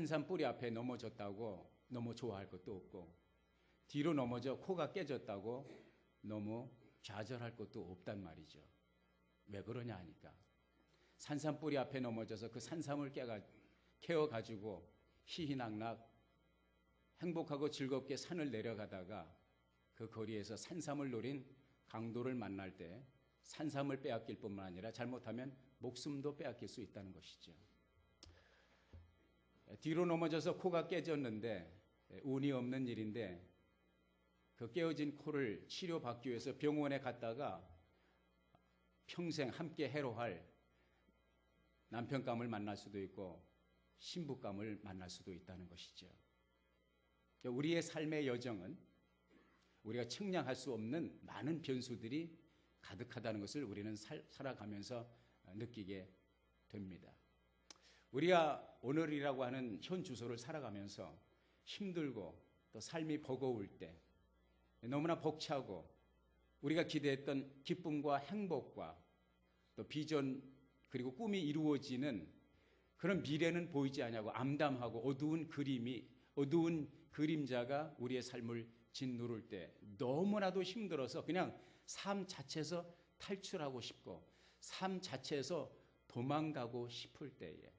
산삼 뿌리 앞에 넘어졌다고 너무 좋아할 것도 없고, 뒤로 넘어져 코가 깨졌다고 너무 좌절할 것도 없단 말이죠. 왜 그러냐 하니까 산삼 뿌리 앞에 넘어져서 그 산삼을 캐어가지고 희희낙낙 행복하고 즐겁게 산을 내려가다가 그 거리에서 산삼을 노린 강도를 만날 때 산삼을 빼앗길 뿐만 아니라 잘못하면 목숨도 빼앗길 수 있다는 것이죠. 뒤로 넘어져서 코가 깨졌는데 운이 없는 일인데 그 깨어진 코를 치료받기 위해서 병원에 갔다가 평생 함께 해로할 남편감을 만날 수도 있고 신부감을 만날 수도 있다는 것이죠. 우리의 삶의 여정은 우리가 측량할 수 없는 많은 변수들이 가득하다는 것을 우리는 살아가면서 느끼게 됩니다. 우리가 오늘이라고 하는 현 주소를 살아가면서 힘들고 또 삶이 버거울 때 너무나 벅차고 우리가 기대했던 기쁨과 행복과 또 비전 그리고 꿈이 이루어지는 그런 미래는 보이지 않냐고 암담하고 어두운 그림자가 우리의 삶을 짓누를 때 너무나도 힘들어서 그냥 삶 자체에서 탈출하고 싶고 삶 자체에서 도망가고 싶을 때에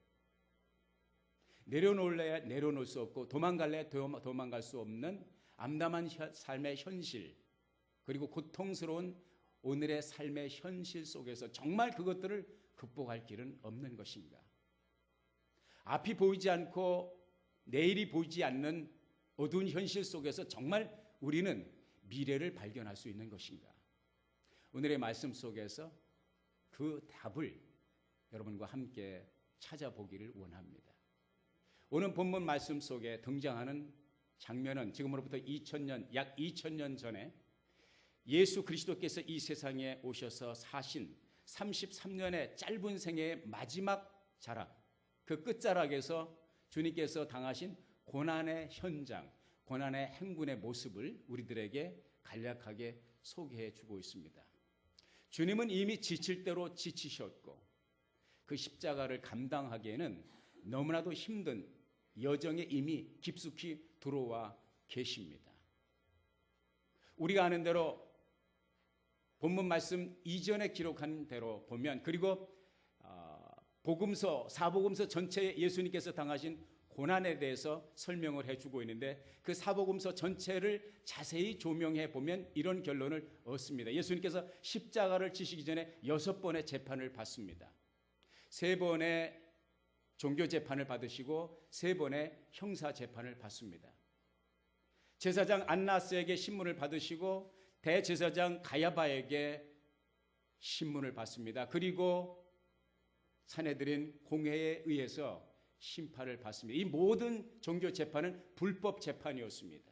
내려놓을래야 내려놓을 수 없고 도망갈래야 도망갈 수 없는 암담한 삶의 현실 그리고 고통스러운 오늘의 삶의 현실 속에서 정말 그것들을 극복할 길은 없는 것인가? 앞이 보이지 않고 내일이 보이지 않는 어두운 현실 속에서 정말 우리는 미래를 발견할 수 있는 것인가? 오늘의 말씀 속에서 그 답을 여러분과 함께 찾아보기를 원합니다. 오늘 본문 말씀 속에 등장하는 장면은 지금으로부터 약 2000년 전에 예수 그리스도께서 이 세상에 오셔서 사신 33년의 짧은 생애의 마지막 자락, 그 끝자락에서 주님께서 당하신 고난의 현장, 고난의 행군의 모습을 우리들에게 간략하게 소개해 주고 있습니다. 주님은 이미 지칠 대로 지치셨고 그 십자가를 감당하기에는 너무나도 힘든 여정에 이미 깊숙이 들어와 계십니다. 우리가 아는 대로 본문 말씀 이전에 기록한 대로 보면 그리고 사복음서 전체에 예수님께서 당하신 고난에 대해서 설명을 해주고 있는데 그 사복음서 전체를 자세히 조명해 보면 이런 결론을 얻습니다. 예수님께서 십자가를 지시기 전에 6번의 재판을 받습니다. 3번의 종교재판을 받으시고 3번의 형사재판을 받습니다. 제사장 안나스에게 신문을 받으시고 대제사장 가야바에게 신문을 받습니다. 그리고 산헤드린 공회에 의해서 심판을 받습니다. 이 모든 종교재판은 불법 재판이었습니다.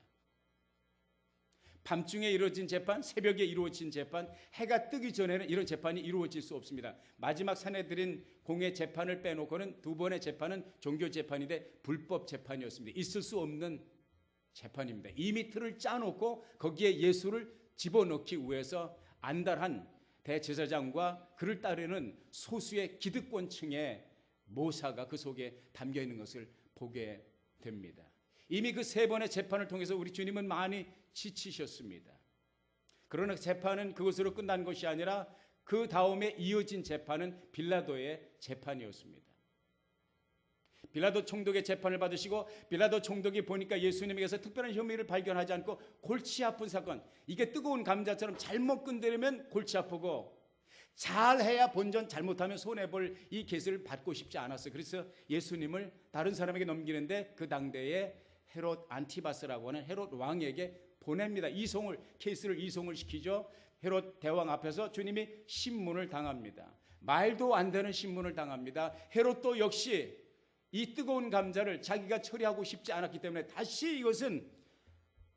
밤중에 이루어진 재판, 새벽에 이루어진 재판, 해가 뜨기 전에는 이런 재판이 이루어질 수 없습니다. 마지막 산헤드린 공회 재판을 빼놓고는 2번의 재판은 종교재판인데 불법 재판이었습니다. 있을 수 없는 재판입니다. 이미 틀을 짜놓고 거기에 예수를 집어넣기 위해서 안달한 대제사장과 그를 따르는 소수의 기득권층의 모사가 그 속에 담겨 있는 것을 보게 됩니다. 이미 그 3번의 재판을 통해서 우리 주님은 많이 지치셨습니다. 그러나 재판은 그것으로 끝난 것이 아니라 그 다음에 이어진 재판은 빌라도의 재판이었습니다. 빌라도 총독의 재판을 받으시고 빌라도 총독이 보니까 예수님에게서 특별한 혐의를 발견하지 않고 골치 아픈 사건, 이게 뜨거운 감자처럼 잘못 건드리면 골치 아프고 잘해야 본전, 잘못하면 손해볼 이 케이스를 받고 싶지 않았어요. 그래서 예수님을 다른 사람에게 넘기는데 그 당대에 헤롯 안티바스라고 하는 헤롯 왕에게 보냅니다. 케이스를 이송을 시키죠. 헤롯 대왕 앞에서 주님이 신문을 당합니다. 말도 안 되는 신문을 당합니다. 헤롯도 역시 이 뜨거운 감자를 자기가 처리하고 싶지 않았기 때문에 다시 이것은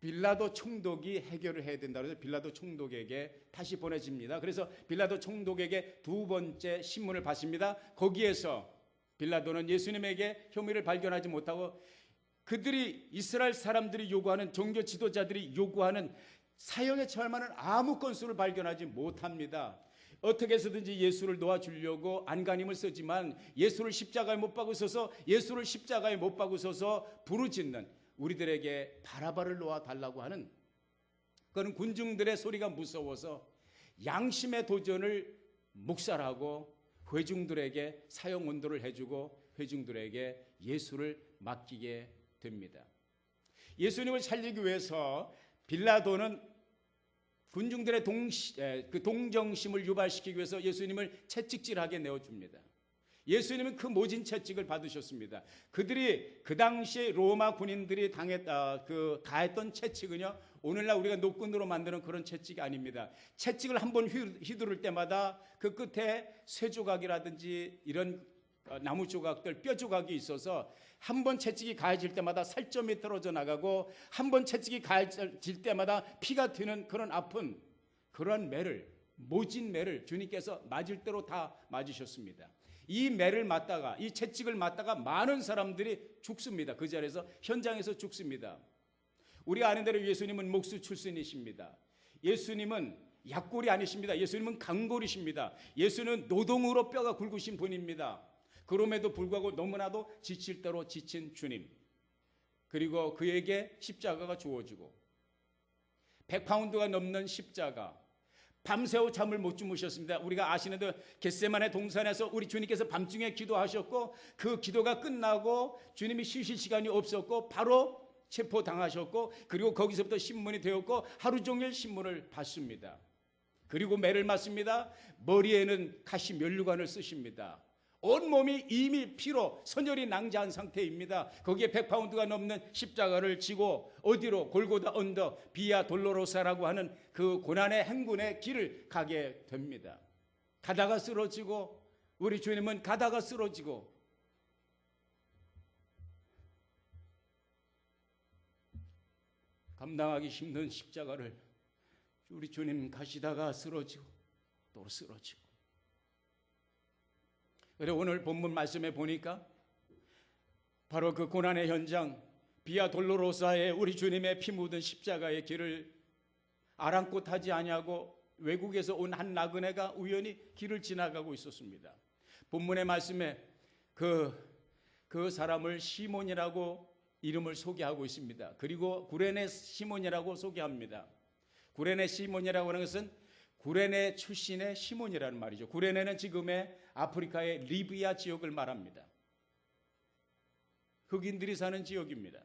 빌라도 총독이 해결을 해야 된다고 해서 빌라도 총독에게 다시 보내집니다. 그래서 빌라도 총독에게 2번째 신문을 받습니다. 거기에서 빌라도는 예수님에게 혐의를 발견하지 못하고 이스라엘 사람들이 요구하는, 종교 지도자들이 요구하는 사형에 처할 만한 아무 건수를 발견하지 못합니다. 어떻게 해서든지 예수를 놓아주려고 안간힘을 쓰지만 예수를 십자가에 못 박으셔서 예수를 십자가에 못 박으셔서 부르짖는 우리들에게 바라바를 놓아달라고 하는 그런 군중들의 소리가 무서워서 양심의 도전을 묵살하고 회중들에게 사형 운동을 해주고 회중들에게 예수를 맡기게 됩니다. 예수님을 살리기 위해서 빌라도는 군중들의 동정심을 유발시키기 위해서 예수님을 채찍질하게 내어줍니다. 예수님은 그 모진 채찍을 받으셨습니다. 그들이 그 당시 로마 군인들이 가했던 채찍은요, 오늘날 우리가 노끈으로 만드는 그런 채찍이 아닙니다. 채찍을 한번 휘두를 때마다 그 끝에 쇠조각이라든지 이런 나무 조각들, 뼈 조각이 있어서 한 번 채찍이 가해질 때마다 살점이 떨어져 나가고 한 번 채찍이 가해질 때마다 피가 튀는 그런 아픈 그런 매를, 모진 매를 주님께서 맞을 대로 다 맞으셨습니다. 이 매를 맞다가, 이 채찍을 맞다가 많은 사람들이 죽습니다. 그 자리에서, 현장에서 죽습니다. 우리가 아는 대로 예수님은 목수 출신이십니다. 예수님은 약골이 아니십니다. 예수님은 강골이십니다. 예수는 노동으로 뼈가 굵으신 분입니다. 그럼에도 불구하고 너무나도 지칠 대로 지친 주님, 그리고 그에게 십자가가 주어지고 100파운드가 넘는 십자가, 밤새워 잠을 못 주무셨습니다. 우리가 아시는 대로 겟세마네 동산에서 우리 주님께서 밤중에 기도하셨고 그 기도가 끝나고 주님이 쉬실 시간이 없었고 바로 체포당하셨고 그리고 거기서부터 신문이 되었고 하루 종일 신문을 봤습니다. 그리고 매를 맞습니다. 머리에는 가시 면류관을 쓰십니다. 온몸이 이미 피로 선혈이 낭자한 상태입니다. 거기에 100파운드가 넘는 십자가를 지고 어디로? 골고다 언덕 비아 돌로로사라고 하는 그 고난의 행군의 길을 가게 됩니다. 가다가 쓰러지고, 우리 주님은 가다가 쓰러지고, 감당하기 힘든 십자가를 우리 주님 가시다가 쓰러지고 또 쓰러지고. 그래서 오늘 본문 말씀에 보니까 바로 그 고난의 현장 비아 돌로로사에 우리 주님의 피 묻은 십자가의 길을 아랑곳하지 아니하고 외국에서 온 한 나그네가 우연히 길을 지나가고 있었습니다. 본문의 말씀에 그 사람을 시몬이라고 이름을 소개하고 있습니다. 그리고 구레네 시몬이라고 소개합니다. 구레네 시몬이라고 하는 것은 구레네 출신의 시몬이라는 말이죠. 구레네는 지금의 아프리카의 리비아 지역을 말합니다. 흑인들이 사는 지역입니다.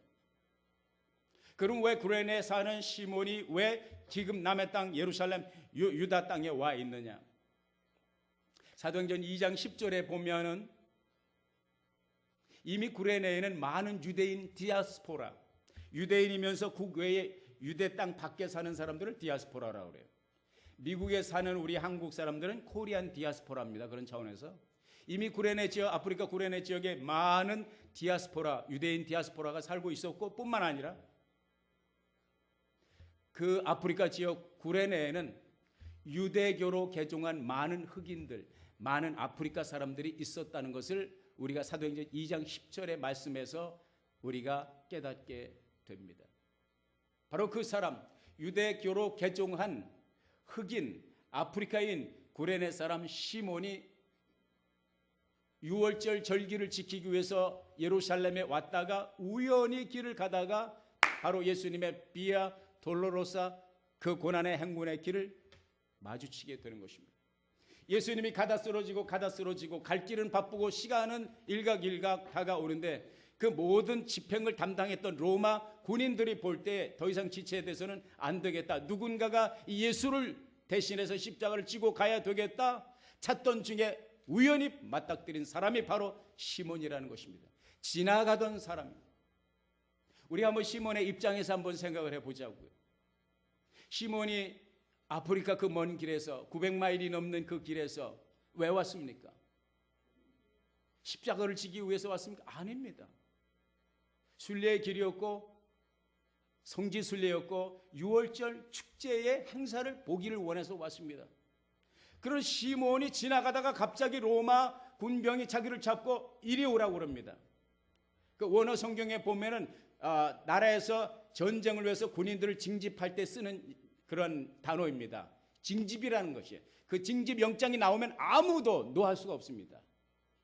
그럼 왜 구레네에 사는 시몬이 왜 지금 남의 땅 예루살렘 유다 땅에 와 있느냐? 사도행전 2장 10절에 보면은 이미 구레네에는 많은 유대인 디아스포라, 유대인이면서 국외에 유대 땅 밖에 사는 사람들을 디아스포라라고 그래요. 미국에 사는 우리 한국 사람들은 코리안 디아스포라입니다. 그런 차원에서 이미 구레네 지역, 아프리카 구레네 지역에 많은 디아스포라, 유대인 디아스포라가 살고 있었고 뿐만 아니라 그 아프리카 지역 구레네에는 유대교로 개종한 많은 흑인들, 많은 아프리카 사람들이 있었다는 것을 우리가 사도행전 2장 10절의 말씀에서 우리가 깨닫게 됩니다. 바로 그 사람, 유대교로 개종한 흑인, 아프리카인 구레네 사람 시몬이 6월절 절기를 지키기 위해서 예루살렘에 왔다가 우연히 길을 가다가 바로 예수님의 비아 돌로로사 그 고난의 행군의 길을 마주치게 되는 것입니다. 예수님이 가다 쓰러지고 갈 길은 바쁘고 시간은 일각일각 다가오는데 그 모든 집행을 담당했던 로마 군인들이 볼 때 더 이상 지체돼서는 안 되겠다. 누군가가 예수를 대신해서 십자가를 지고 가야 되겠다. 찾던 중에 우연히 맞닥뜨린 사람이 바로 시몬이라는 것입니다. 지나가던 사람입니다. 우리 한번 시몬의 입장에서 한번 생각을 해보자고요. 시몬이 아프리카 그 먼 길에서 900마일이 넘는 그 길에서 왜 왔습니까? 십자가를 지기 위해서 왔습니까? 아닙니다. 순례의 길이었고 성지 순례였고 6월절 축제의 행사를 보기를 원해서 왔습니다. 그런 시몬이 지나가다가 갑자기 로마 군병이 자기를 잡고 이리 오라고 그럽니다. 그 원어 성경에 보면은 나라에서 전쟁을 위해서 군인들을 징집할 때 쓰는 그런 단어입니다. 징집이라는 것이에요. 그 징집 영장이 나오면 아무도 노할 수가 없습니다.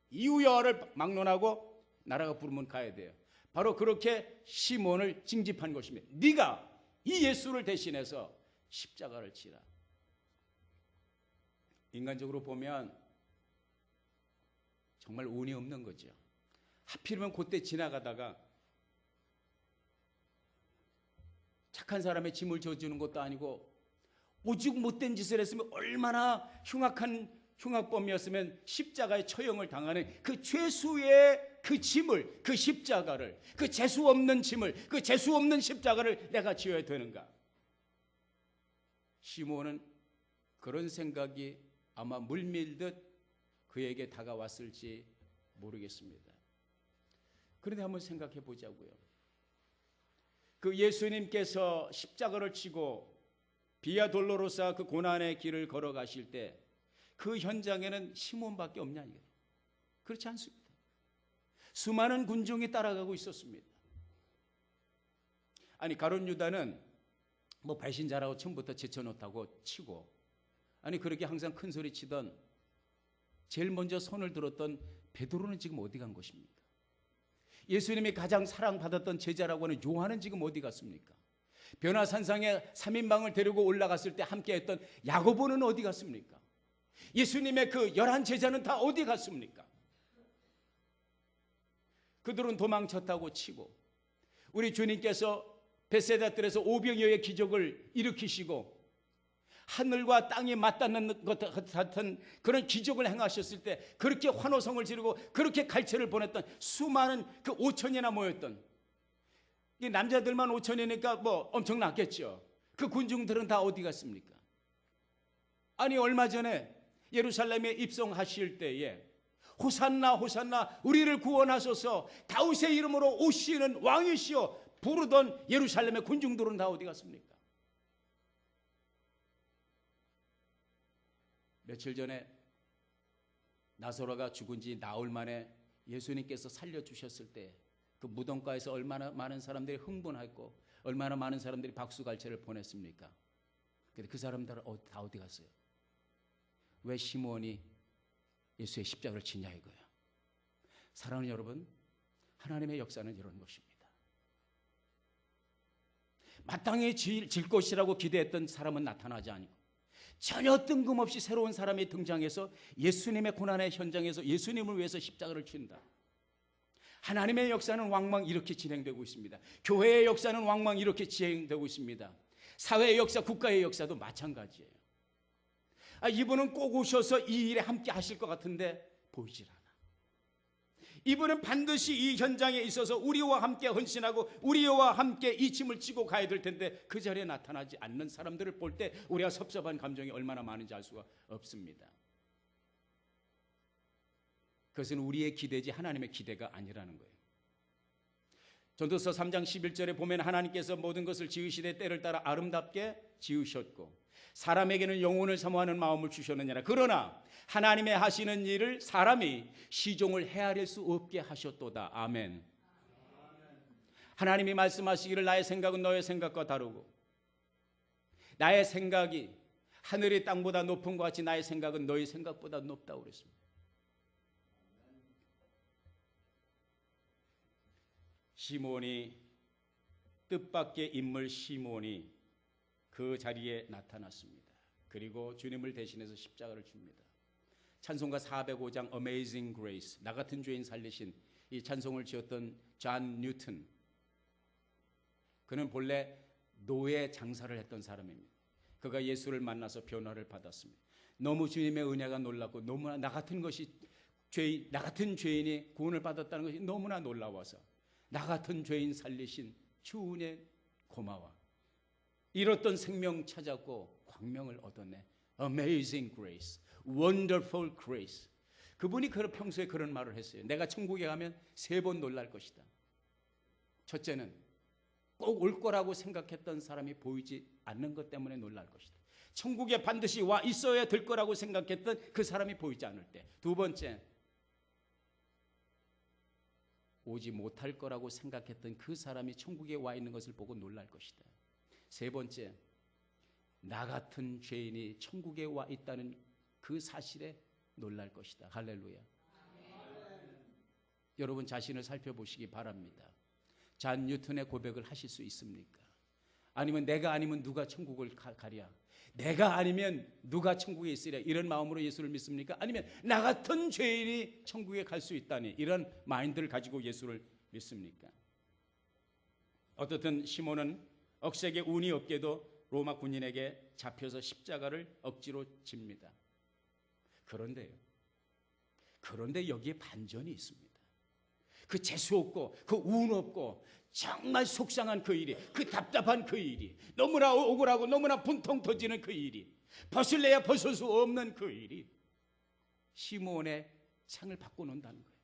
이유여를 막론하고 나라가 부르면 가야 돼요. 바로 그렇게 시몬을 징집한 것입니다. 네가 이 예수를 대신해서 십자가를 지라. 인간적으로 보면 정말 운이 없는 거죠. 하필이면 그때 지나가다가 착한 사람의 짐을 져주는 것도 아니고 오죽 못된 짓을 했으면 얼마나 흉악한 흉악범이었으면 십자가의 처형을 당하는 그 죄수의 그 짐을, 그 십자가를, 그 재수 없는 짐을, 그 재수 없는 십자가를 내가 지어야 되는가? 시몬은 그런 생각이 아마 물밀듯 그에게 다가왔을지 모르겠습니다. 그런데 한번 생각해 보자고요. 그 예수님께서 십자가를 치고 비아 돌로로사 그 고난의 길을 걸어가실 때 그 현장에는 시몬밖에 없냐? 그렇지 않습니다. 수많은 군중이 따라가고 있었습니다. 아니 가룟 유다는 뭐 배신자라고 처음부터 제쳐놓다고 치고, 아니 그렇게 항상 큰 소리 치던 제일 먼저 손을 들었던 베드로는 지금 어디 간 것입니까? 예수님이 가장 사랑받았던 제자라고 하는 요한은 지금 어디 갔습니까? 변화산상에 3인방을 데리고 올라갔을 때 함께했던 야고보는 어디 갔습니까? 예수님의 그 11제자는 다 어디 갔습니까? 그들은 도망쳤다고 치고, 우리 주님께서 벳세다 뜰에서 오병이어의 기적을 일으키시고 하늘과 땅이 맞닿는 것 같은 그런 기적을 행하셨을 때 그렇게 환호성을 지르고 그렇게 갈채를 보냈던 수많은 그 5천이나 모였던, 이 남자들만 5천이니까 뭐 엄청났겠죠. 그 군중들은 다 어디 갔습니까? 아니 얼마 전에 예루살렘에 입성하실 때에 호산나 호산나 우리를 구원하소서 다윗의 이름으로 오시는 왕이시여 부르던 예루살렘의 군중들은 다 어디 갔습니까? 며칠 전에 나사로가 죽은 지 나흘 만에 예수님께서 살려주셨을 때 그 무덤가에서 얼마나 많은 사람들이 흥분했고 얼마나 많은 사람들이 박수갈채를 보냈습니까? 근데 그 사람들은 다 어디 갔어요? 왜 시몬이 예수의 십자가를 지냐 이거예요. 사랑하는 여러분, 하나님의 역사는 이런 것입니다. 마땅히 질 것이라고 기대했던 사람은 나타나지 않고 전혀 뜬금없이 새로운 사람이 등장해서 예수님의 고난의 현장에서 예수님을 위해서 십자가를 친다. 하나님의 역사는 왕왕 이렇게 진행되고 있습니다. 교회의 역사는 왕왕 이렇게 진행되고 있습니다. 사회의 역사, 국가의 역사도 마찬가지예요. 이분은 꼭 오셔서 이 일에 함께 하실 것 같은데 보이질 않아. 이분은 반드시 이 현장에 있어서 우리와 함께 헌신하고 우리와 함께 이 짐을 지고 가야 될 텐데 그 자리에 나타나지 않는 사람들을 볼 때 우리가 섭섭한 감정이 얼마나 많은지 알 수가 없습니다. 그것은 우리의 기대지 하나님의 기대가 아니라는 거예요. 전도서 3장 11절에 보면 하나님께서 모든 것을 지으시되 때를 따라 아름답게 지으셨고 사람에게는 영혼을 사모하는 마음을 주셨느니라. 그러나 하나님의 하시는 일을 사람이 시종을 헤아릴 수 없게 하셨도다. 아멘. 하나님이 말씀하시기를 나의 생각은 너의 생각과 다르고 나의 생각이 하늘이 땅보다 높은 것 같이 나의 생각은 너의 생각보다 높다고 그랬습니다. 시몬이, 뜻밖의 인물 시몬이 그 자리에 나타났습니다. 그리고 주님을 대신해서 십자가를 줍니다. 찬송가 405장 Amazing Grace, 나 같은 죄인 살리신, 이 찬송을 지었던 존 뉴턴, 그는 본래 노예 장사를 했던 사람입니다. 그가 예수를 만나서 변화를 받았습니다. 너무 주님의 은혜가 놀랍고 너무나 나 같은 죄인이 구원을 받았다는 것이 너무나 놀라워서 나 같은 죄인 살리신 주 은혜 고마워. 잃었던 생명 찾았고 광명을 얻었네. Amazing grace, wonderful grace. 그분이 평소에 그런 말을 했어요. 내가 천국에 가면 3번 놀랄 것이다. 첫째는 꼭 올 거라고 생각했던 사람이 보이지 않는 것 때문에 놀랄 것이다. 천국에 반드시 와 있어야 될 거라고 생각했던 그 사람이 보이지 않을 때. 두 번째, 오지 못할 거라고 생각했던 그 사람이 천국에 와 있는 것을 보고 놀랄 것이다. 세 번째, 나 같은 죄인이 천국에 와 있다는 그 사실에 놀랄 것이다. 할렐루야. 여러분 자신을 살펴보시기 바랍니다. 잔 뉴턴의 고백을 하실 수 있습니까? 아니면 내가 아니면 누가 천국을 가랴? 내가 아니면 누가 천국에 있으랴? 이런 마음으로 예수를 믿습니까? 아니면 나 같은 죄인이 천국에 갈 수 있다니 이런 마인드를 가지고 예수를 믿습니까? 어떻든 시몬은 억세게 운이 없게도 로마 군인에게 잡혀서 십자가를 억지로 집니다. 그런데 여기에 반전이 있습니다. 그 재수 없고 그 운 없고 정말 속상한 그 일이, 그 답답한 그 일이, 너무나 억울하고 너무나 분통 터지는 그 일이, 벗을래야 벗을 수 없는 그 일이 시몬의 상을 바꿔놓는다는 거예요.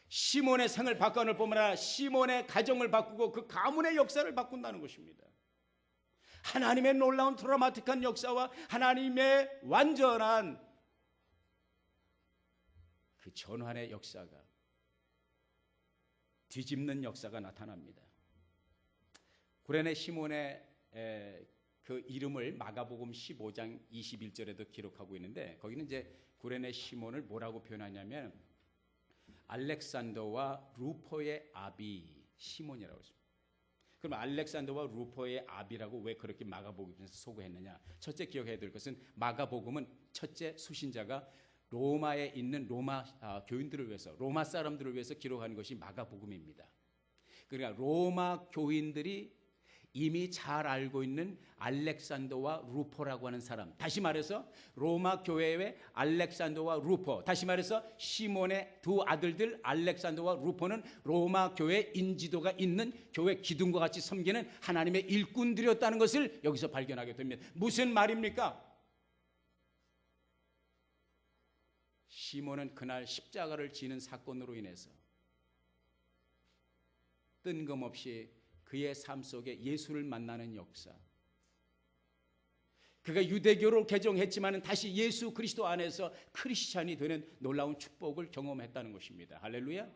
시몬의 상을 바꿔놓을 뿐만 아니라 시몬의 가정을 바꾸고 그 가문의 역사를 바꾼다는 것입니다. 하나님의 놀라운 드라마틱한 역사와 하나님의 완전한 그 전환의 역사가, 뒤집는 역사가 나타납니다. 구레네 시몬의 그 이름을 마가복음 15장 21절에도 기록하고 있는데, 거기는 이제 구레네 시몬을 뭐라고 표현하냐면 알렉산더와 루포의 아비 시몬이라고 했습니다. 그럼 알렉산더와 루포의 아비라고 왜 그렇게 마가복음에서 소개했느냐? 첫째 기억해야 될 것은 마가복음은 첫째 수신자가 로마에 있는 로마 교인들을 위해서, 로마 사람들을 위해서 기록하는 것이 마가복음입니다. 그러니까 로마 교인들이 이미 잘 알고 있는 알렉산더와 루포라고 하는 사람, 다시 말해서 로마 교회의 알렉산더와 루포, 다시 말해서 시몬의 두 아들들 알렉산더와 루포는 로마 교회 인지도가 있는 교회 기둥과 같이 섬기는 하나님의 일꾼들이었다는 것을 여기서 발견하게 됩니다. 무슨 말입니까? 시몬은 그날 십자가를 지는 사건으로 인해서 뜬금없이 그의 삶 속에 예수를 만나는 역사, 그가 유대교로 개종했지만 다시 예수 그리스도 안에서 크리스찬이 되는 놀라운 축복을 경험했다는 것입니다. 할렐루야.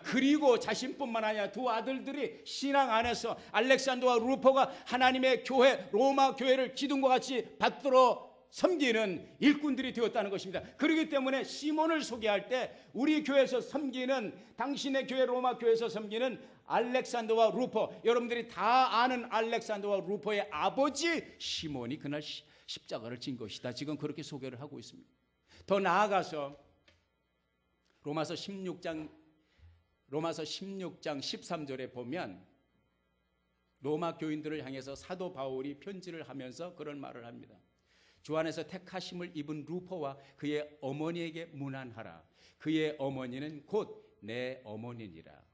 그리고 자신뿐만 아니라 두 아들들이 신앙 안에서 알렉산더와 루포가 하나님의 교회, 로마 교회를 기둥과 같이 받들어 섬기는 일꾼들이 되었다는 것입니다. 그렇기 때문에 시몬을 소개할 때 우리 교회에서 섬기는, 당신의 교회 로마 교회에서 섬기는 알렉산더와 루포, 여러분들이 다 아는 알렉산더와 루포의 아버지 시몬이 그날 십자가를 진 것이다. 지금 그렇게 소개를 하고 있습니다. 더 나아가서 로마서 16장 13절에 보면 로마 교인들을 향해서 사도 바울이 편지를 하면서 그런 말을 합니다. 주 안에서 택하심을 입은 루포와 그의 어머니에게 문안하라. 그의 어머니는 곧 내 어머니니라.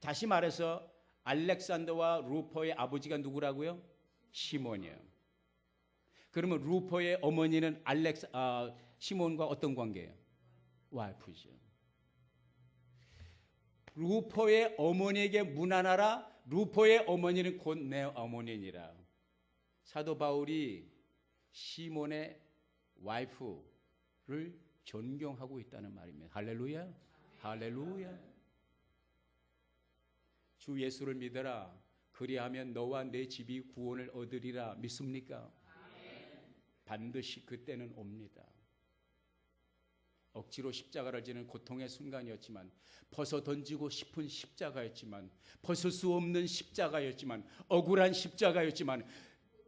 다시 말해서 알렉산더와 루포의 아버지가 누구라고요? 시몬이에요. 그러면 루포의 어머니는 시몬과 어떤 관계예요? 와이프죠. 루포의 어머니에게 문안하라. 루포의 어머니는 곧 내 어머니니라. 사도 바울이 시몬의 와이프를 존경하고 있다는 말입니다. 할렐루야. 할렐루야. 주 예수를 믿어라. 그리하면 너와 내 집이 구원을 얻으리라. 믿습니까? 반드시 그때는 옵니다. 억지로 십자가를 지는 고통의 순간이었지만, 벗어 던지고 싶은 십자가였지만, 벗을 수 없는 십자가였지만, 억울한 십자가였지만,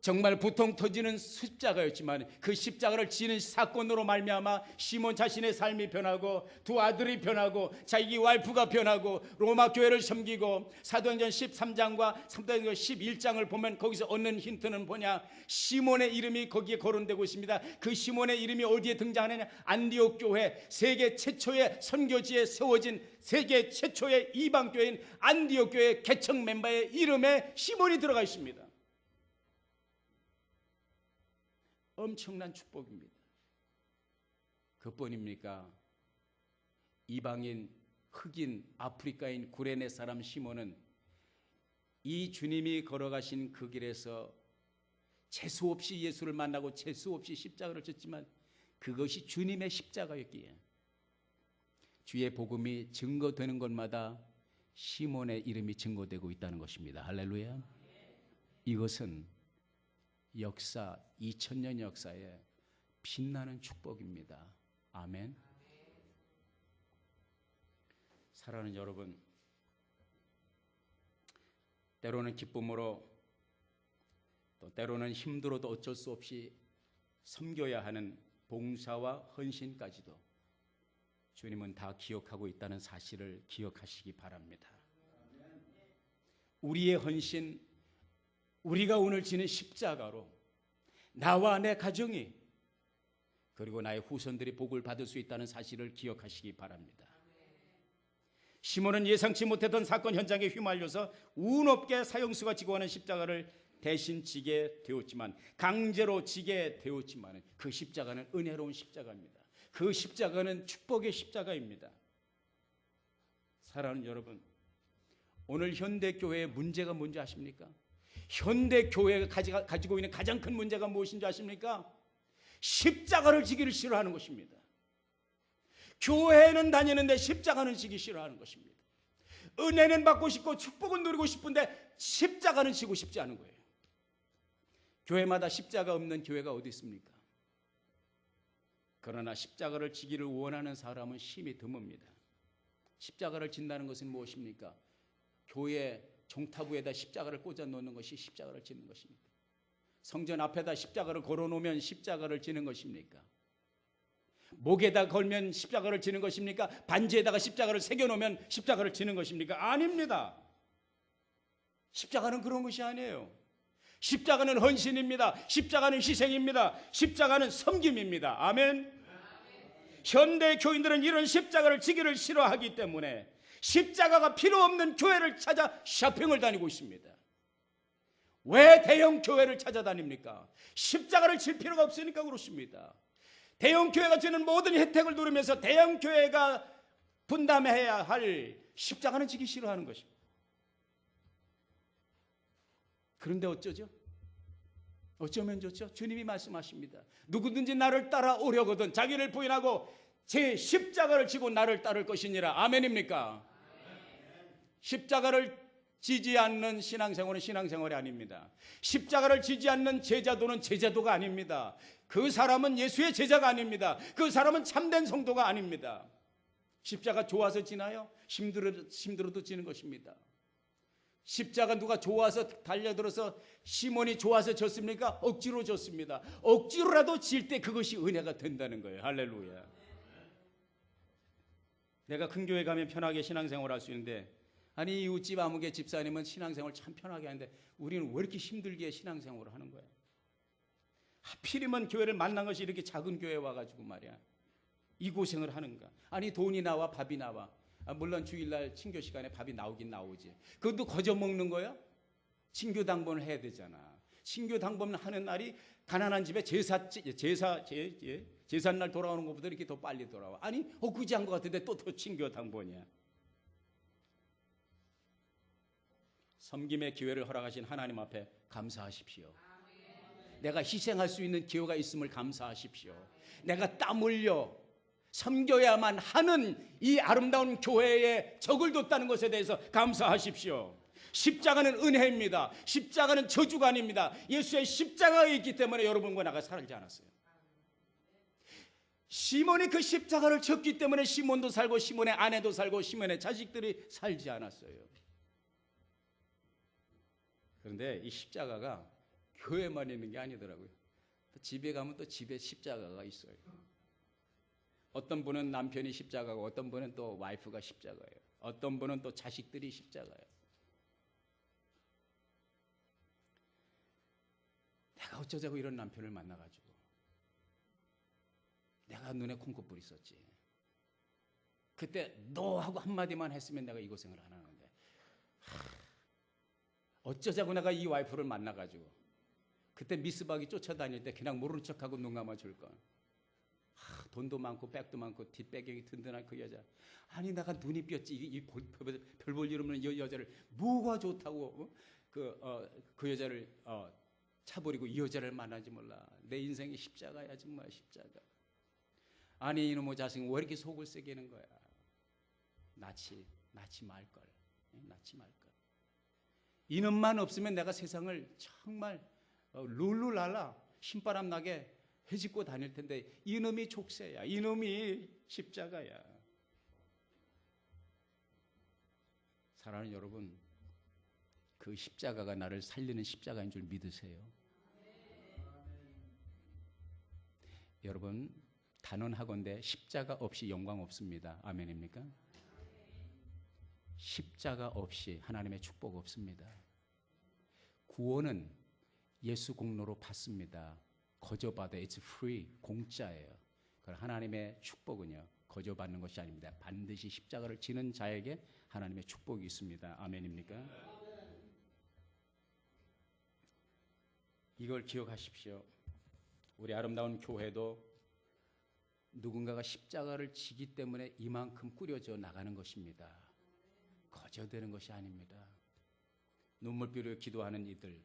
정말 부통 터지는 십자가였지만, 그 십자가를 지는 사건으로 말미암아 시몬 자신의 삶이 변하고 두 아들이 변하고 자기 와이프가 변하고 로마 교회를 섬기고, 사도행전 13장과 사도행전 11장을 보면 거기서 얻는 힌트는 뭐냐? 시몬의 이름이 거기에 거론되고 있습니다. 그 시몬의 이름이 어디에 등장하느냐? 안디옥 교회, 세계 최초의 선교지에 세워진 세계 최초의 이방 교회인 안디옥 교회 개척 멤버의 이름에 시몬이 들어가 있습니다. 엄청난 축복입니다. 그뿐입니까? 이방인, 흑인, 아프리카인 구레네 사람 시몬은 이 주님이 걸어가신 그 길에서 재수 없이 예수를 만나고 재수 없이 십자가를 졌지만 그것이 주님의 십자가였기에 주의 복음이 증거되는 곳마다 시몬의 이름이 증거되고 있다는 것입니다. 할렐루야. 이것은 역사, 2000년 역사에 빛나는 축복입니다. 아멘. 사랑하는 여러분, 때로는 기쁨으로 또 때로는 힘들어도 어쩔 수 없이 섬겨야 하는 봉사와 헌신까지도 주님은 다 기억하고 있다는 사실을 기억하시기 바랍니다. 우리의 헌신, 우리가 오늘 지는 십자가로 나와 내 가정이 그리고 나의 후손들이 복을 받을 수 있다는 사실을 기억하시기 바랍니다. 시몬은 예상치 못했던 사건 현장에 휘말려서 운 없게 사형수가 지고 가는 십자가를 대신 지게 되었지만, 강제로 지게 되었지만 그 십자가는 은혜로운 십자가입니다. 그 십자가는 축복의 십자가입니다. 사랑하는 여러분, 오늘 현대교회의 문제가 뭔지 아십니까? 현대교회가 가지고 있는 가장 큰 문제가 무엇인지 아십니까? 십자가를 지기를 싫어하는 것입니다. 교회는 다니는데 십자가는 지기 싫어하는 것입니다. 은혜는 받고 싶고 축복은 누리고 싶은데 십자가는 지고 싶지 않은 거예요. 교회마다 십자가 없는 교회가 어디 있습니까? 그러나 십자가를 지기를 원하는 사람은 심히 드뭅니다. 십자가를 진다는 것은 무엇입니까? 교회 종타부에다 십자가를 꽂아 놓는 것이 십자가를 지는 것입니까? 성전 앞에다 십자가를 걸어 놓으면 십자가를 지는 것입니까? 목에다 걸면 십자가를 지는 것입니까? 반지에다가 십자가를 새겨 놓으면 십자가를 지는 것입니까? 아닙니다. 십자가는 그런 것이 아니에요. 십자가는 헌신입니다. 십자가는 희생입니다. 십자가는 섬김입니다. 아멘. 현대 교인들은 이런 십자가를 지기를 싫어하기 때문에 십자가가 필요 없는 교회를 찾아 쇼핑을 다니고 있습니다. 왜 대형 교회를 찾아다닙니까? 십자가를 질 필요가 없으니까 그렇습니다. 대형 교회가 주는 모든 혜택을 누리면서 대형 교회가 분담해야 할 십자가는 지기 싫어하는 것입니다. 그런데 어쩌죠? 어쩌면 좋죠? 주님이 말씀하십니다. 누구든지 나를 따라오려거든 자기를 부인하고 제 십자가를 지고 나를 따를 것이니라. 아멘입니까? 십자가를 지지 않는 신앙생활은 신앙생활이 아닙니다. 십자가를 지지 않는 제자도는 제자도가 아닙니다. 그 사람은 예수의 제자가 아닙니다. 그 사람은 참된 성도가 아닙니다. 십자가 좋아서 지나요? 힘들어도 지는 것입니다. 십자가 누가 좋아서 달려들어서 시몬이 좋아서 졌습니까? 억지로 졌습니다. 억지로라도 질 때 그것이 은혜가 된다는 거예요. 할렐루야. 내가 큰 교회 가면 편하게 신앙생활 할 수 있는데, 아니 이웃집 아무개 집사님은 신앙생활 참 편하게 하는데 우리는 왜 이렇게 힘들게 신앙생활을 하는 거야? 하필이면 교회를 만난 것이 이렇게 작은 교회에 와가지고 말이야 이 고생을 하는가? 아니 돈이 나와 밥이 나와. 물론 주일날 친교 시간에 밥이 나오긴 나오지. 그것도 거저 먹는 거야? 친교 당번을 해야 되잖아. 친교 당번 하는 날이 가난한 집에 제삿날 돌아오는 것보다 이렇게 더 빨리 돌아와. 아니 엊그제 한 것 같은데 또 친교 당번이야. 섬김의 기회를 허락하신 하나님 앞에 감사하십시오. 내가 희생할 수 있는 기회가 있음을 감사하십시오. 내가 땀 흘려 섬겨야만 하는 이 아름다운 교회에 적을 뒀다는 것에 대해서 감사하십시오. 십자가는 은혜입니다. 십자가는 저주가 아닙니다. 예수의 십자가가 있기 때문에 여러분과 나가 살지 않았어요. 시몬이 그 십자가를 졌기 때문에 시몬도 살고 시몬의 아내도 살고 시몬의 자식들이 살지 않았어요. 그런데 이 십자가가 교회만 있는 게 아니더라고요. 집에 가면 또 집에 십자가가 있어요. 어떤 분은 남편이 십자가고 어떤 분은 또 와이프가 십자가예요. 어떤 분은 또 자식들이 십자가예요. 내가 어쩌자고 이런 남편을 만나가지고 내가 눈에 콩고불이 있었지. 그때 너 하고 한마디만 했으면 내가 이 고생을 안 하는데 어쩌자고 내가 이 와이프를 만나가지고 그때 미스박이 쫓아다닐 때 그냥 모르는 척하고 눈 감아줄 걸. 돈도 많고 백도 많고 뒷배경이 든든한 그 여자. 아니 내가 눈이 삐었지. 별 볼 일 없는 이 여자를 뭐가 좋다고 그 여자를 차버리고 이 여자를 만나지 몰라. 내 인생이 십자가야 정말 십자가. 아니 이놈의 자식 왜 이렇게 속을 새기는 거야. 낳지 말걸. 낳지 말걸. 이놈만 없으면 내가 세상을 정말 룰루랄라 신바람 나게 헤집고 다닐 텐데 이놈이 족쇄야. 이놈이 십자가야. 사랑하는 여러분, 그 십자가가 나를 살리는 십자가인 줄 믿으세요. 여러분, 단언하건대 십자가 없이 영광 없습니다. 아멘입니까? 십자가 없이 하나님의 축복 없습니다. 구원은 예수 공로로 받습니다. 거저받아 it's free, 공짜예요. 그러나 하나님의 축복은요, 거저받는 것이 아닙니다. 반드시 십자가를 지는 자에게 하나님의 축복이 있습니다. 아멘입니까? 이걸 기억하십시오. 우리 아름다운 교회도 누군가가 십자가를 지기 때문에 이만큼 꾸려져 나가는 것입니다. 거저되는 것이 아닙니다. 눈물비로 기도하는 이들,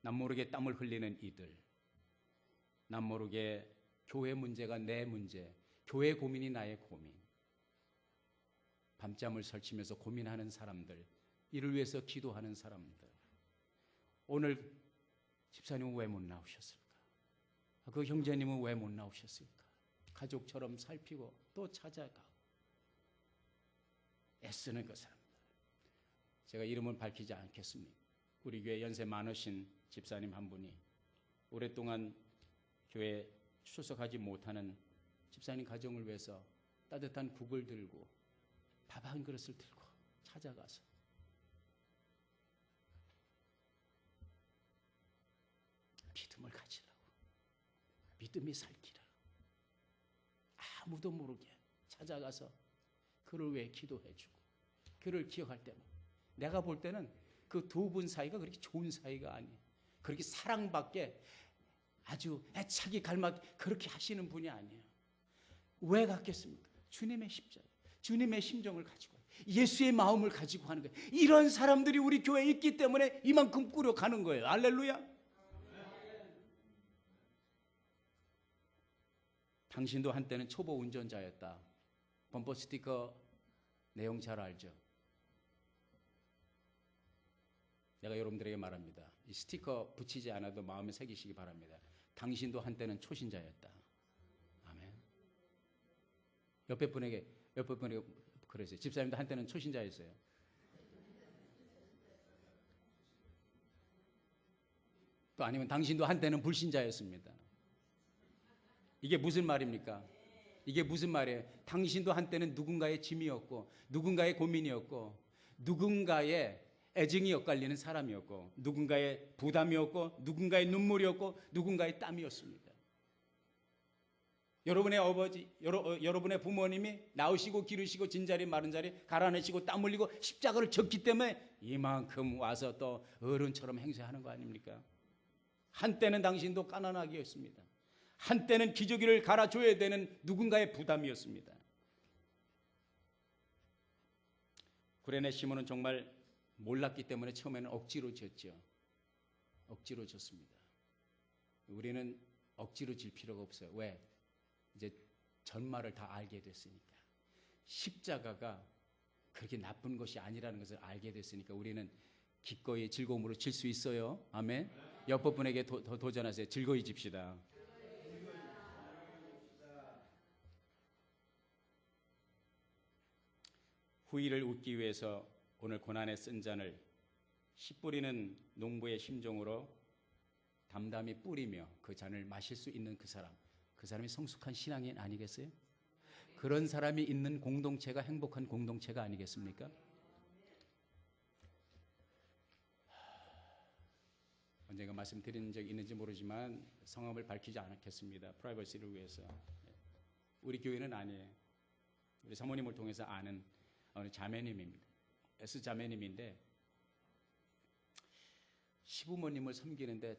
남모르게 땀을 흘리는 이들, 남모르게 교회 문제가 내 문제, 교회 고민이 나의 고민, 밤잠을 설치면서 고민하는 사람들, 이를 위해서 기도하는 사람들, 오늘 집사님은 왜 못 나오셨을까? 그 형제님은 왜 못 나오셨을까? 가족처럼 살피고 또 찾아가고 애쓰는 그 사람들, 제가 이름은 밝히지 않겠습니다. 우리 교회 연세 많으신 집사님 한 분이 오랫동안 교회에 출석하지 못하는 집사님 가정을 위해서 따뜻한 국을 들고 밥 한 그릇을 들고 찾아가서 믿음을 가지라고, 믿음이 살기라, 아무도 모르게 찾아가서 그를 위해 기도해주고 그를 기억할 때는, 내가 볼 때는 그 두 분 사이가 그렇게 좋은 사이가 아니에요. 그렇게 사랑받게 아주 애착이 갈맞 그렇게 하시는 분이 아니에요. 왜 갖겠습니까? 주님의 십자가, 주님의 심정을 가지고, 예수의 마음을 가지고 하는 거예요. 이런 사람들이 우리 교회에 있기 때문에 이만큼 꾸려가는 거예요. 할렐루야. 당신도 한때는 초보 운전자였다. 범퍼 스티커 내용 잘 알죠? 내가 여러분들에게 말합니다. 이 스티커 붙이지 않아도 마음에 새기시기 바랍니다. 당신도 한때는 초신자였다. 아멘. 옆에 분에게 그러세요. 집사님도 한때는 초신자였어요. 또 아니면 당신도 한때는 불신자였습니다. 이게 무슨 말입니까? 이게 무슨 말이에요? 당신도 한때는 누군가의 짐이었고, 누군가의 고민이었고, 누군가의 애증이 엇갈리는 사람이었고, 누군가의 부담이었고, 누군가의 눈물이었고, 누군가의 땀이었습니다. 여러분의 어버지, 여러분의 부모님이 나으시고 기르시고 진자리 마른 자리 갈아내시고 땀 흘리고 십자가를 졌기 때문에 이만큼 와서 또 어른처럼 행세하는 거 아닙니까? 한때는 당신도 가난하기였습니다. 한때는 기저귀를 갈아줘야 되는 누군가의 부담이었습니다. 구레네 시몬은 정말 몰랐기 때문에 처음에는 억지로 졌죠. 억지로 졌습니다. 우리는 억지로 질 필요가 없어요. 왜? 이제 전말을 다 알게 됐으니까. 십자가가 그렇게 나쁜 것이 아니라는 것을 알게 됐으니까 우리는 기꺼이 즐거움으로 질 수 있어요. 아멘. 옆 분에게 도전하세요. 즐거이 집시다. 후일을 웃기 위해서 오늘 고난의 쓴 잔을 씨 뿌리는 농부의 심정으로 담담히 뿌리며 그 잔을 마실 수 있는 그 사람이 성숙한 신앙인 아니겠어요? 그런 사람이 있는 공동체가 행복한 공동체가 아니겠습니까? 언젠가 말씀드린 적이 있는지 모르지만 성함을 밝히지 않겠습니다. 프라이버시를 위해서. 우리 교회는 아니에요. 우리 사모님을 통해서 아는 어느 자매님입니다. S 자매님인데 시부모님을 섬기는데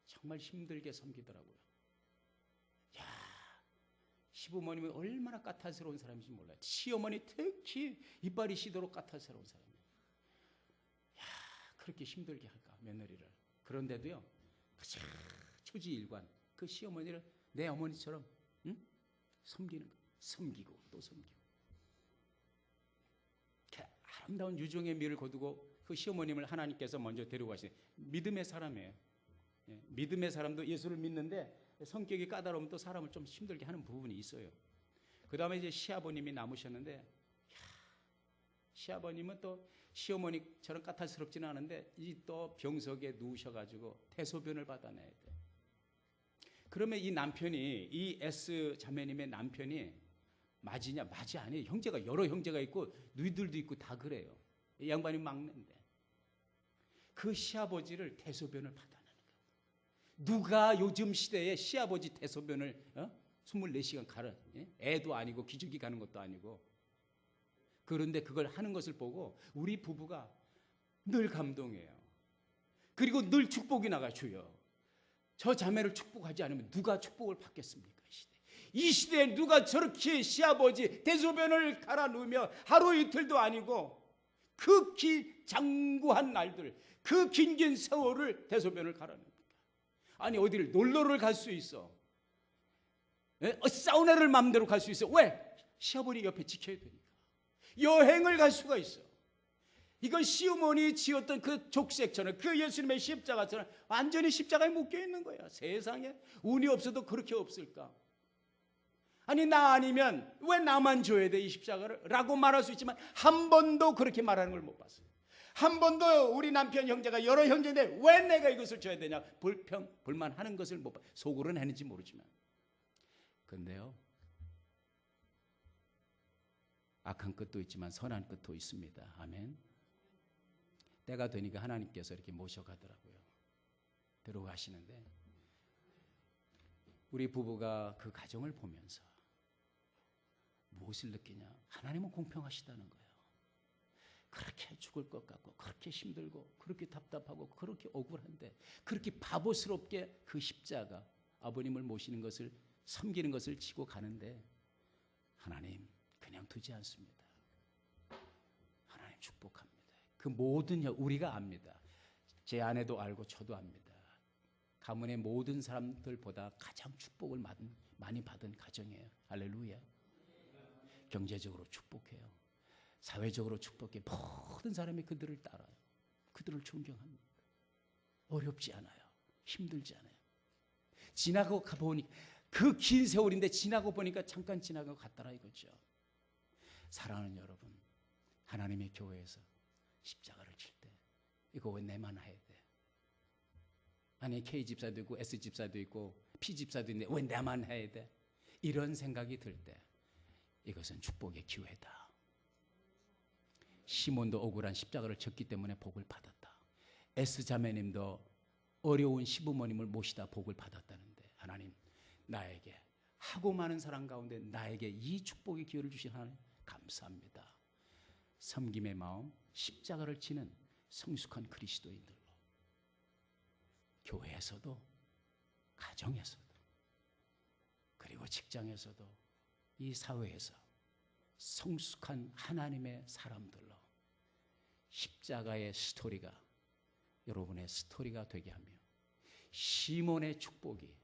정말 힘들게 섬기더라고요. 야, 시부모님이 얼마나 까탈스러운 사람인지 몰라요. 시어머니 특히 이빨이 시도록 까탈스러운 사람이에요. 야, 그렇게 힘들게 할까 며느리를. 그런데도요, 초지일관 그 시어머니를 내 어머니처럼 섬기는 거예요. 섬기고 또 섬기고. 아름다운 유종의 미를 거두고 그 시어머님을 하나님께서 먼저 데려가시는 믿음의 사람이에요. 예, 믿음의 사람도 예수를 믿는데 성격이 까다로우면 또 사람을 좀 힘들게 하는 부분이 있어요. 그 다음에 이제 시아버님이 남으셨는데, 시아버님은 또 시어머니처럼 까탈스럽지는 않은데 이 또 병석에 누우셔가지고 대소변을 받아내야 돼. 그러면 이 남편이, 이 S 자매님의 남편이 맞이냐? 맞이 아니에요. 형제가 여러 형제가 있고 누이들도 있고 다 그래요. 이 양반이 막내인데 그 시아버지를 대소변을 받아내는 거예요. 누가 요즘 시대에 시아버지 대소변을 24시간 가는, 애도 아니고 기저귀 가는 것도 아니고, 그런데 그걸 하는 것을 보고 우리 부부가 늘 감동해요. 그리고 늘 축복이 나가. 주여, 저 자매를 축복하지 않으면 누가 축복을 받겠습니까? 이 시대에 누가 저렇게 시아버지 대소변을 갈아 넣으며 하루 이틀도 아니고 그 장구한 날들, 그 긴 세월을 대소변을 갈아 넣습니까? 아니 어디를 놀러를 갈 수 있어? 사우나를 마음대로 갈 수 있어. 왜? 시아버지 옆에 지켜야 되니까. 여행을 갈 수가 있어. 이건 시어머니 지었던 그 족색처럼, 그 예수님의 십자가처럼 완전히 십자가에 묶여 있는 거야. 세상에 운이 없어도 그렇게 없을까? 아니 나 아니면 왜 나만 줘야 돼 이 십자가를? 라고 말할 수 있지만 한 번도 그렇게 말하는 걸 못 봤어요. 한 번도 우리 남편 형제가 여러 형제인데 왜 내가 이것을 줘야 되냐 불만하는 것을 못 봐. 속으로는 했는지 모르지만. 그런데요, 악한 끝도 있지만 선한 끝도 있습니다. 아멘. 때가 되니까 하나님께서 이렇게 모셔가더라고요. 들어가시는데 우리 부부가 그 가정을 보면서 무엇을 느끼냐? 하나님은 공평하시다는 거예요. 그렇게 죽을 것 같고, 그렇게 힘들고, 그렇게 답답하고, 그렇게 억울한데, 그렇게 바보스럽게 그 십자가, 아버님을 모시는 것을, 섬기는 것을 지고 가는데 하나님 그냥 두지 않습니다. 하나님 축복합니다. 그 모든 우리가 압니다. 제 아내도 알고 저도 압니다. 가문의 모든 사람들보다 가장 축복을 많이 받은 가정이에요. 할렐루야. 경제적으로 축복해요. 사회적으로 축복해. 모든 사람이 그들을 따라요. 그들을 존경합니다. 어렵지 않아요. 힘들지 않아요. 지나고 가보니 그 긴 세월인데 지나고 보니까 잠깐 지나고 갔더라 이거죠. 사랑하는 여러분, 하나님의 교회에서 십자가를 칠 때 이거 왜 내만 해야 돼? 아니 K 집사도 있고 S 집사도 있고 P 집사도 있는데 왜 내만 해야 돼? 이런 생각이 들 때 이것은 축복의 기회다. 시몬도 억울한 십자가를 졌기 때문에 복을 받았다. S 자매님도 어려운 시부모님을 모시다 복을 받았다는데 하나님 나에게 하고 많은 사랑 가운데 나에게 이 축복의 기회를 주신 하나님 감사합니다. 섬김의 마음, 십자가를 지는 성숙한 그리스도인들로 교회에서도 가정에서도 그리고 직장에서도 이 사회에서 성숙한 하나님의 사람들로 십자가의 스토리가 여러분의 스토리가 되게 하며 시몬의 축복이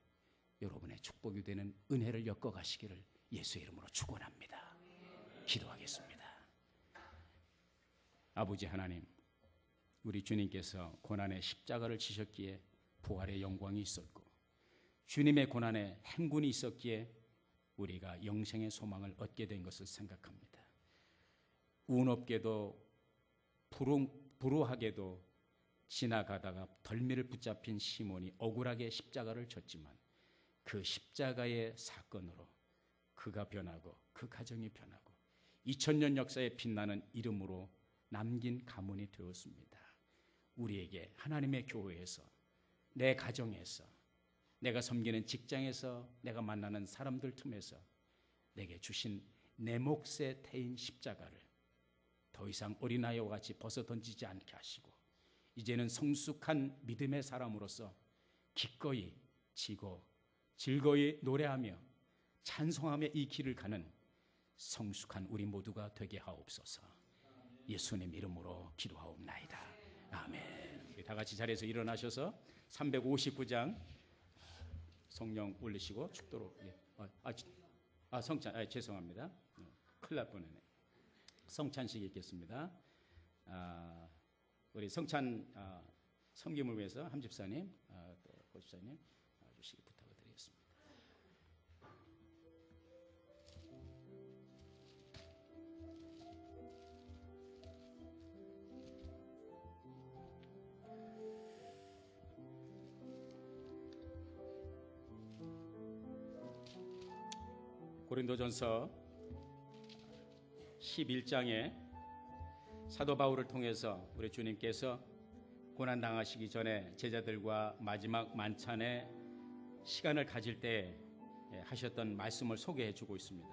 여러분의 축복이 되는 은혜를 엮어가시기를 예수의 이름으로 축원합니다. 기도하겠습니다. 아버지 하나님, 우리 주님께서 고난의 십자가를 지셨기에 부활의 영광이 있었고 주님의 고난에 행군이 있었기에 우리가 영생의 소망을 얻게 된 것을 생각합니다. 운 없게도 불우하게도 지나가다가 덜미를 붙잡힌 시몬이 억울하게 십자가를 졌지만 그 십자가의 사건으로 그가 변하고 그 가정이 변하고 2000년 역사에 빛나는 이름으로 남긴 가문이 되었습니다. 우리에게 하나님의 교회에서, 내 가정에서, 내가 섬기는 직장에서, 내가 만나는 사람들 틈에서 내게 주신 내 몫에 태인 십자가를 더 이상 어린아이와 같이 벗어 던지지 않게 하시고 이제는 성숙한 믿음의 사람으로서 기꺼이 지고 즐거이 노래하며 찬송하며 이 길을 가는 성숙한 우리 모두가 되게 하옵소서. 예수님 이름으로 기도하옵나이다. 아멘. 우리 다 같이 자리에서 일어나셔서 359장 성령 올리시고 축도로 성찬 죄송합니다. 큰일 날 뻔했네. 성찬식 읽겠습니다. 우리 성찬 섬김을 위해서 함 집사님, 또 고 집사님 주시기 부탁을 드리겠습니다. 고린도전서 11장에 사도 바울을 통해서 우리 주님께서 고난 당하시기 전에 제자들과 마지막 만찬의 시간을 가질 때 하셨던 말씀을 소개해 주고 있습니다.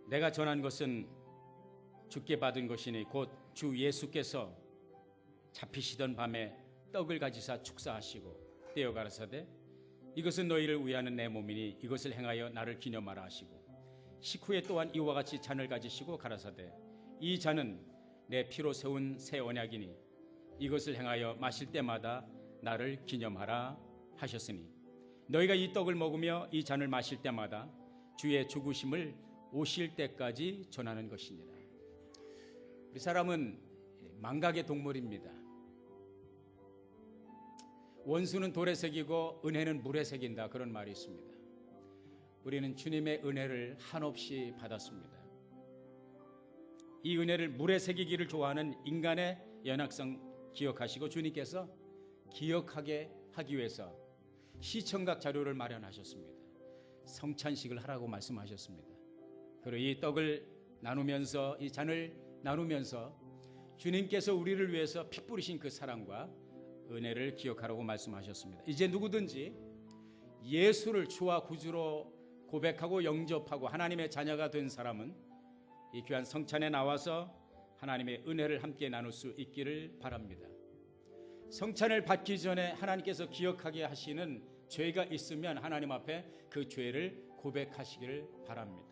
내가 전한 것은 주께 받은 것이니 곧 주 예수께서 잡히시던 밤에 떡을 가지사 축사하시고 떼어 가라사대 이것은 너희를 위하는 내 몸이니 이것을 행하여 나를 기념하라 하시고 식후에 또한 이와 같이 잔을 가지시고 가라사대 이 잔은 내 피로 세운 새 언약이니 이것을 행하여 마실 때마다 나를 기념하라 하셨으니 너희가 이 떡을 먹으며 이 잔을 마실 때마다 주의 죽으심을 오실 때까지 전하는 것이니라. 우리 사람은 망각의 동물입니다. 원수는 돌에 새기고 은혜는 물에 새긴다, 그런 말이 있습니다. 우리는 주님의 은혜를 한없이 받았습니다. 이 은혜를 물에 새기기를 좋아하는 인간의 연약성 기억하시고 주님께서 기억하게 하기 위해서 시청각 자료를 마련하셨습니다. 성찬식을 하라고 말씀하셨습니다. 그리고 이 떡을 나누면서 이 잔을 나누면서 주님께서 우리를 위해서 피 뿌리신 그 사랑과 은혜를 기억하라고 말씀하셨습니다. 이제 누구든지 예수를 주와 구주로 고백하고 영접하고 하나님의 자녀가 된 사람은 이 귀한 성찬에 나와서 하나님의 은혜를 함께 나눌 수 있기를 바랍니다. 성찬을 받기 전에 하나님께서 기억하게 하시는 죄가 있으면 하나님 앞에 그 죄를 고백하시기를 바랍니다.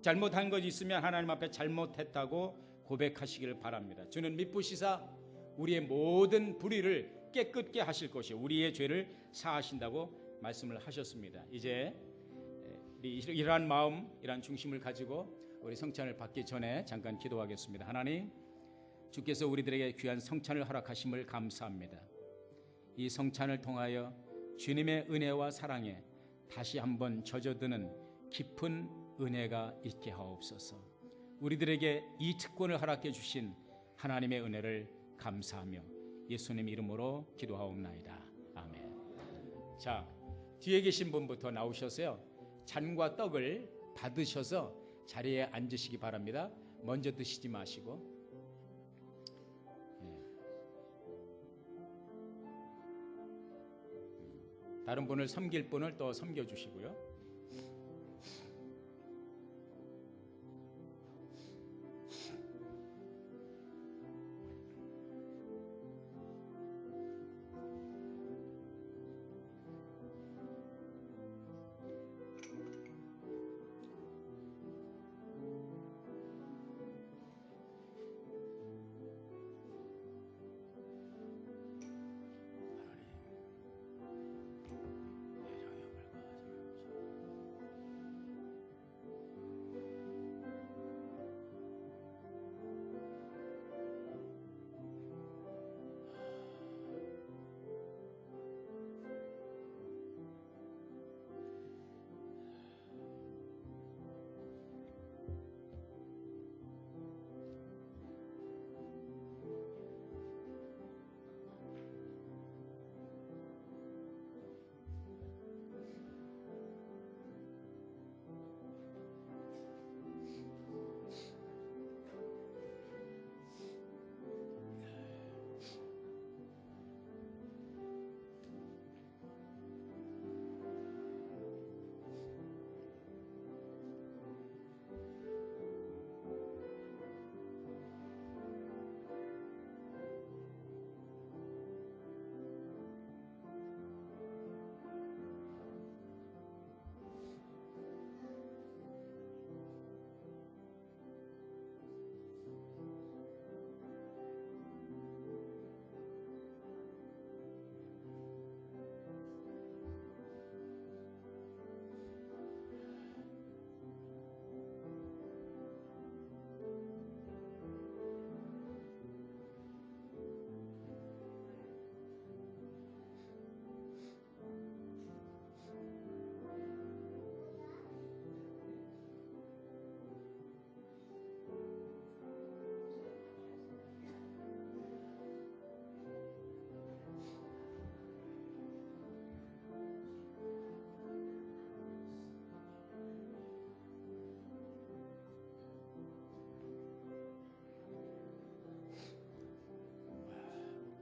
잘못한 것이 있으면 하나님 앞에 잘못했다고 고백하시기를 바랍니다. 주는 미쁘시사 우리의 모든 불의를 깨끗게 하실 것이요 우리의 죄를 사하신다고 말씀을 하셨습니다. 이제 이러한 마음, 이러한 중심을 가지고 우리 성찬을 받기 전에 잠깐 기도하겠습니다. 하나님, 주께서 우리들에게 귀한 성찬을 허락하심을 감사합니다. 이 성찬을 통하여 주님의 은혜와 사랑에 다시 한번 젖어드는 깊은 은혜가 있게 하옵소서. 우리들에게 이 특권을 허락해 주신 하나님의 은혜를 감사하며 예수님 이름으로 기도하옵나이다. 아멘. 자, 뒤에 계신 분부터 나오셔서요, 잔과 떡을 받으셔서 자리에 앉으시기 바랍니다. 먼저 드시지 마시고. 다른 분을 섬길 분을 또 섬겨주시고요.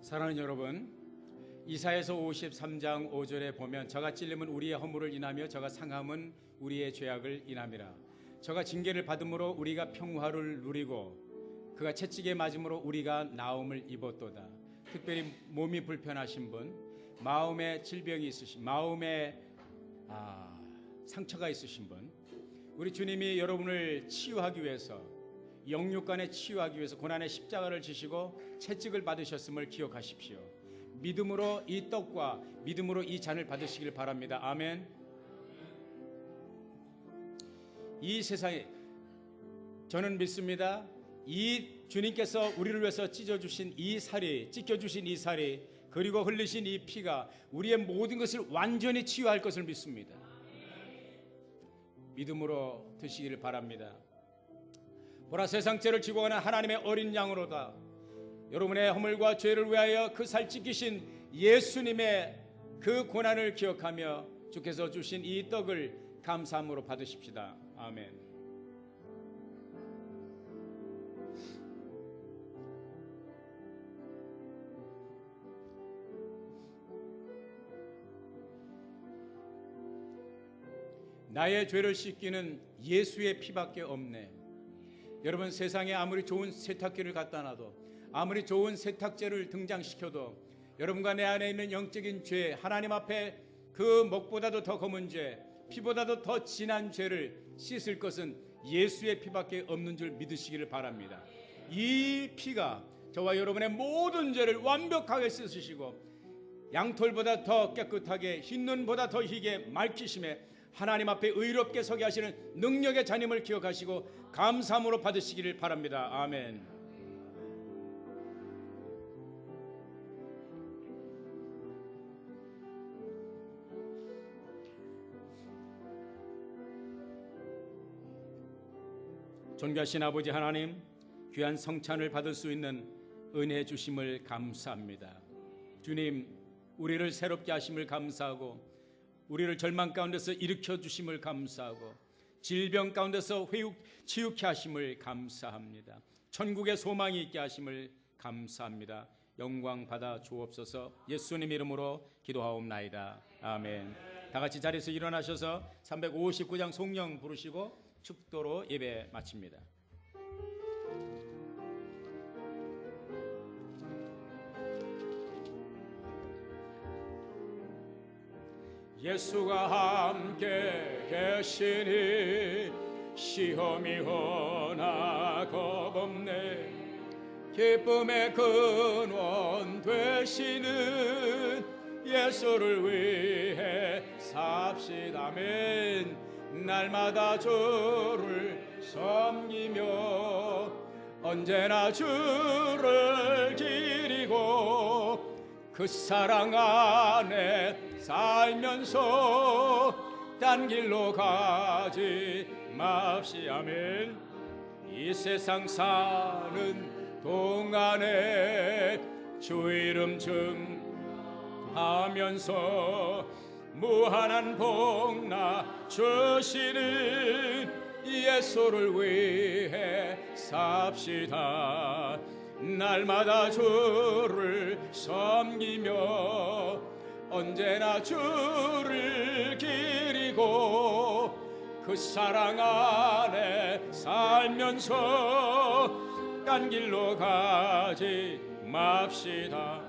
사랑하는 여러분, 이사야서 53장 5절에 보면 저가 찔림은 우리의 허물을 인하며 저가 상함은 우리의 죄악을 인함이라. 저가 징계를 받음으로 우리가 평화를 누리고 그가 채찍에 맞음으로 우리가 나음을 입었도다. 특별히 몸이 불편하신 분, 마음에 질병이 있으신, 마음에 상처가 있으신 분, 우리 주님이 여러분을 치유하기 위해서, 영육간에 치유하기 위해서 고난의 십자가를 지시고 채찍을 받으셨음을 기억하십시오. 믿음으로 이 떡과 믿음으로 이 잔을 받으시길 바랍니다. 아멘. 이 세상에 저는 믿습니다. 이 주님께서 우리를 위해서 찢어주신 이 살이, 찢겨주신 이 살이, 그리고 흘리신 이 피가 우리의 모든 것을 완전히 치유할 것을 믿습니다. 믿음으로 드시기를 바랍니다. 보라, 세상 죄를 지고 가는 하나님의 어린 양으로다. 여러분의 허물과 죄를 위하여 그 살 찢기신 예수님의 그 고난을 기억하며 주께서 주신 이 떡을 감사함으로 받으십시다. 아멘. 나의 죄를 씻기는 예수의 피밖에 없네. 여러분, 세상에 아무리 좋은 세탁기를 갖다 놔도, 아무리 좋은 세탁제를 등장시켜도 여러분과 내 안에 있는 영적인 죄, 하나님 앞에 그 목보다도 더 검은 죄, 피보다도 더 진한 죄를 씻을 것은 예수의 피밖에 없는 줄 믿으시기를 바랍니다. 이 피가 저와 여러분의 모든 죄를 완벽하게 씻으시고 양털보다 더 깨끗하게, 흰 눈보다 더 희게 맑히심에 하나님 앞에 의롭게 서게 하시는 능력의 잔임을 기억하시고 감사함으로 받으시기를 바랍니다. 아멘. 존귀하신 아버지 하나님, 귀한 성찬을 받을 수 있는 은혜 주심을 감사합니다. 주님, 우리를 새롭게 하심을 감사하고 우리를 절망 가운데서 일으켜 주심을 감사하고 질병 가운데서 치유케 하심을 감사합니다. 천국의 소망이 있게 하심을 감사합니다. 영광 받아 주옵소서. 예수님 이름으로 기도하옵나이다. 아멘. 다 같이 자리에서 일어나셔서 359장 송령 부르시고 축도로 예배 마칩니다. 예수가 함께 계시니 시험이 허나 겁없네. 기쁨의 근원 되시는 예수를 위해 삽시다. 아멘. 날마다 주를 섬기며 언제나 주를 기리고 그 사랑 안에 살면서 딴 길로 가지 맙시. 아멘. 이 세상 사는 동안에 주 이름 증하면서 무한한 복나 주시는 예수를 위해 삽시다. 날마다 주를 섬기며 언제나 주를 기리고 그 사랑 안에 살면서 딴 길로 가지 맙시다.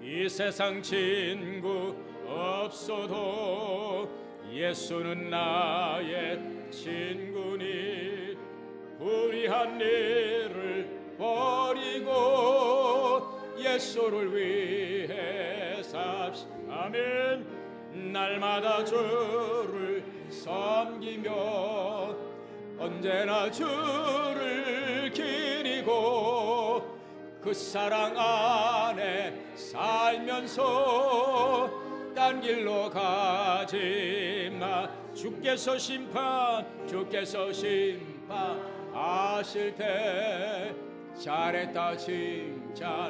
이 세상 친구 없어도 예수는 나의 친구니 불의한 일을 버리고 예수를 위해 삽시다. 아멘. 날마다 주를 섬기며 언제나 주를 기리고 그 사랑 안에 살면서 딴 길로 가지 마. 주께서 심판하실 때 잘했다 칭찬하리니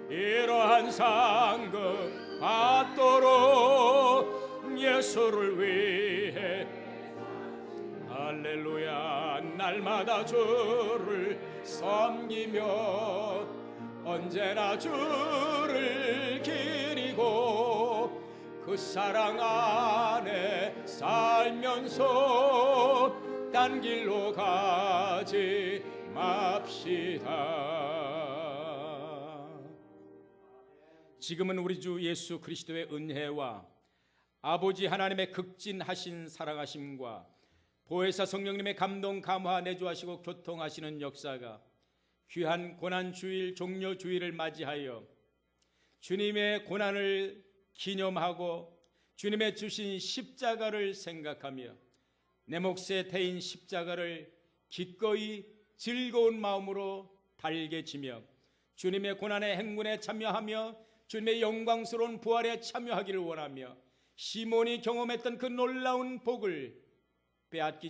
이러한 상급 받도록 예수를 위해 할렐루야. 날마다 주를 섬기며 언제나 주를 기리고 그 사랑 안에 살면서 딴 길로 가지 맙시다. 지금은 우리 주 예수 그리스도의 은혜와 아버지 하나님의 극진하신 사랑하심과 보혜사 성령님의 감동 감화 내주하시고 교통하시는 역사가 귀한 고난주일 종료주일을 맞이하여 주님의 고난을 기념하고 주님의 주신 십자가를 생각하며 내 몫에 태인 십자가를 기꺼이 즐거운 마음으로 달게 지며 주님의 고난의 행군에 참여하며 주님의 영광스러운 부활에 참여하기를 원하며 시몬이 경험했던 그 놀라운 복을 빼앗기